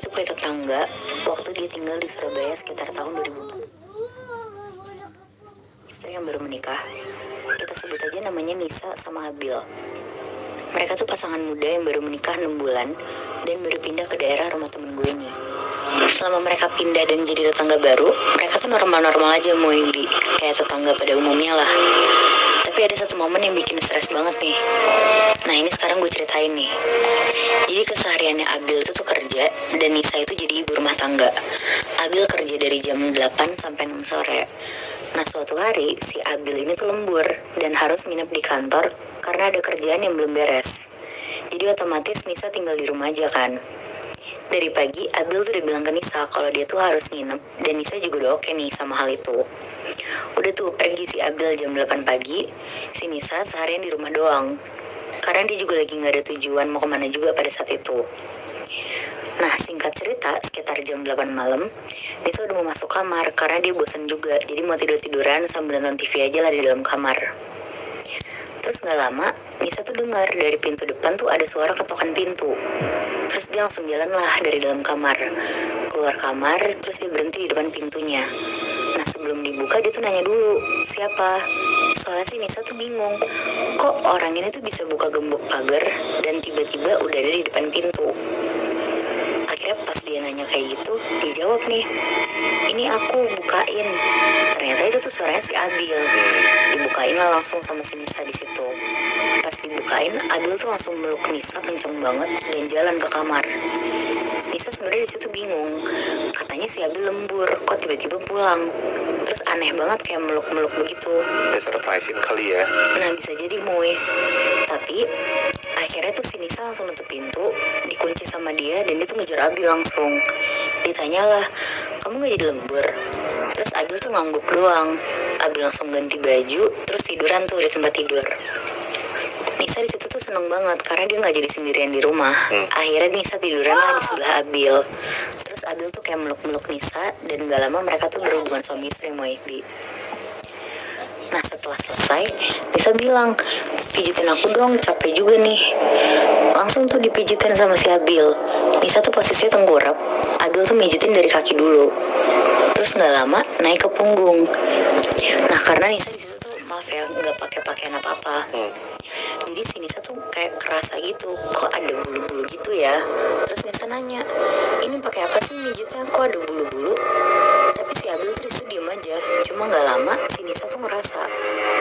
tuh punya tetangga waktu dia tinggal di Surabaya sekitar tahun 2004. Istri yang baru menikah, kita sebut aja namanya Nisa sama Abil. Mereka tuh pasangan muda yang baru menikah 6 bulan dan baru pindah ke daerah rumah temen gue nih. Selama mereka pindah dan jadi tetangga baru, mereka tuh normal-normal aja mau Ibi, kayak tetangga pada umumnya lah. Tapi ada satu momen yang bikin stres banget nih. Nah ini sekarang gue ceritain nih. Jadi kesehariannya Abil tuh kerja dan Nisa itu jadi ibu rumah tangga. Abil kerja dari jam 8 sampai 6 sore. Nah suatu hari si Abil ini tuh lembur dan harus nginep di kantor karena ada kerjaan yang belum beres. Jadi otomatis Nisa tinggal di rumah aja kan. Dari pagi Abil tuh udah bilang ke Nisa kalau dia tuh harus nginep dan Nisa juga udah oke nih sama hal itu. Udah tuh pergi si Abil jam 8 pagi, si Nisa seharian di rumah doang. Karena dia juga lagi gak ada tujuan mau kemana juga pada saat itu. Nah singkat cerita sekitar jam 8 malam Nisa udah mau masuk kamar karena dia bosan juga. Jadi mau tidur-tiduran sambil nonton TV aja lah di dalam kamar. Terus gak lama Nisa tuh dengar dari pintu depan tuh ada suara ketokan pintu. Terus dia langsung jalan lah dari dalam kamar. Keluar kamar terus dia berhenti di depan pintunya. Nah sebelum dibuka dia tuh nanya dulu siapa. Soalnya sih Nisa tuh bingung, kok orang ini tuh bisa buka gembok pagar dan tiba-tiba udah ada di depan pintu. Akhirnya pas dia nanya kayak gitu, dijawab nih, ini aku bukain. Ternyata itu tuh suaranya si Abil. Dibukain lah langsung sama si Nisa di situ. Pas dibukain, Abil tuh langsung meluk Nisa kenceng banget dan jalan ke kamar. Nisa sebenarnya di situ bingung, katanya si Abil lembur, kok tiba-tiba pulang. Terus aneh banget kayak meluk-meluk begitu. Surprisein kali ya. Nah bisa jadi Moy. Tapi akhirnya tuh si Nisa langsung nutup pintu, dikunci sama dia dan dia tuh ngejar Abil langsung. Ditanyalah, kamu gak jadi lembur? Terus Abil tuh ngangguk doang. Abil langsung ganti baju, terus tiduran tuh di tempat tidur. Nisa di situ tuh seneng banget karena dia nggak jadi sendirian di rumah. Akhirnya Nisa tiduran lah di sebelah Abil. Terus Abil tuh kayak meluk-meluk Nisa dan gak lama mereka tuh berhubungan suami istri Moebi. Nah setelah selesai Nisa bilang, pijitin aku dong, capek juga nih. Langsung tuh dipijitin sama si Abil. Nisa tuh posisinya tengkurap, Abil tuh mijitin dari kaki dulu. Terus nggak lama naik ke punggung. Nah karena Nisa di situ tuh maaf ya nggak pakai pakaian apa-apa. Jadi si Nisa tuh kayak kerasa gitu, kok ada bulu-bulu gitu ya. Terus Nisa nanya, ini pakai apa sih mijitnya, kok ada bulu-bulu? Tapi si Abil terus diem aja. Cuma nggak lama si Nisa tuh ngerasa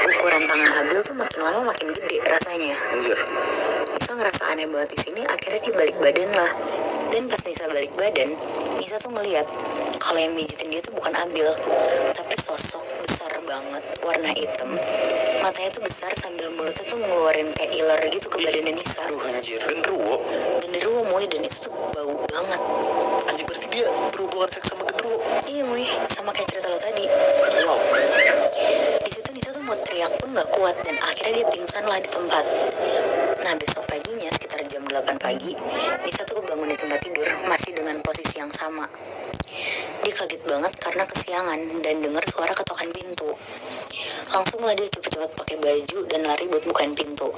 ukuran tangan Abil tuh makin lama makin gede rasanya. Anjir. Nisa ngerasa aneh banget di sini. Akhirnya dia balik badan lah. Dan pas Nisa balik badan, Nisa tuh ngeliat kalau yang mijitin dia tuh bukan Abil, tapi sosok besar banget, warna hitam. Matanya tuh besar sambil mulutnya tuh ngeluarin kayak iler gitu ke badannya Nisa. Aduh anjir, genderuwo. Genderuwo Moy, dan itu tuh bau banget. Anjir berarti dia berhubungan seks sama genderuwo. Iya Moy, sama kayak cerita lo tadi. Wow. Di situ Nisa tuh mau teriak pun gak kuat dan akhirnya dia pingsan lah di tempat. Nah besok paginya sekitar jam 8 pagi, Nisa tuh bangun di tempat tidur masih dengan posisi yang sama. Dia kaget banget karena kesiangan dan dengar suara ketokan pintu. Langsung lah dia cepet-cepet pakai baju dan lari buat bukain pintu.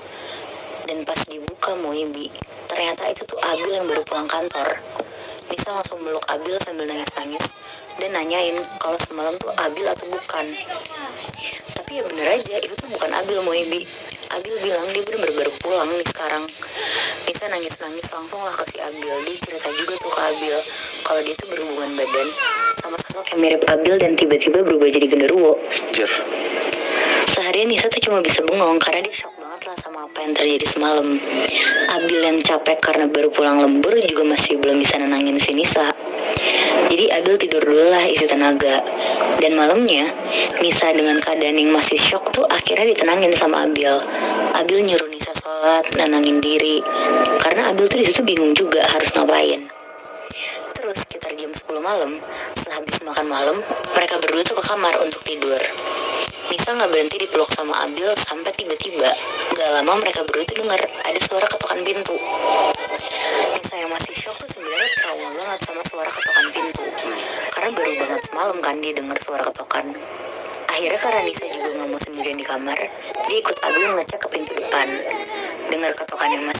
Dan pas dibuka Moebi, ternyata itu tuh Abil yang baru pulang kantor. Nisa langsung meluk Abil sambil nangis-nangis dan nanyain kalau semalam tuh Abil atau bukan. Tapi ya bener aja itu tuh bukan Abil Moebi. Abil bilang dia bener baru pulang nih sekarang. Nisa nangis-nangis langsung lah ke si Abil. Dia cerita juga tuh ke Abil kalau dia tuh berhubungan badan sama sosok yang mirip Abil dan tiba-tiba berubah jadi genderuwo. Anjir. Seharian Nisa tuh cuma bisa bengong karena dia shock banget lah sama apa yang terjadi semalam. Abil yang capek karena baru pulang lembur juga masih belum bisa nenangin si Nisa. Jadi Abil tidur dulu lah isi tenaga. Dan malamnya Nisa dengan keadaan yang masih shock tuh akhirnya ditenangin sama Abil. Abil nyuruh Nisa sholat, nenangin diri. Karena Abil tuh disitu bingung juga harus ngapain. Terus sekitar jam 10 malam, setelah habis makan malam, mereka berdua tuh ke kamar untuk tidur. Nisa gak berhenti dipeluk sama Abil sampai tiba-tiba gak lama mereka berdua tuh dengar ada suara ketokan pintu. Nisa yang masih shock tuh sebenarnya trauma banget sama suara ketokan pintu. Karena baru banget semalam kan dia dengar suara ketokan. Akhirnya karena Nisa juga gak mau sendirian di kamar, dia ikut Abil ngecek ke pintu depan. Dengar ketokan yang masih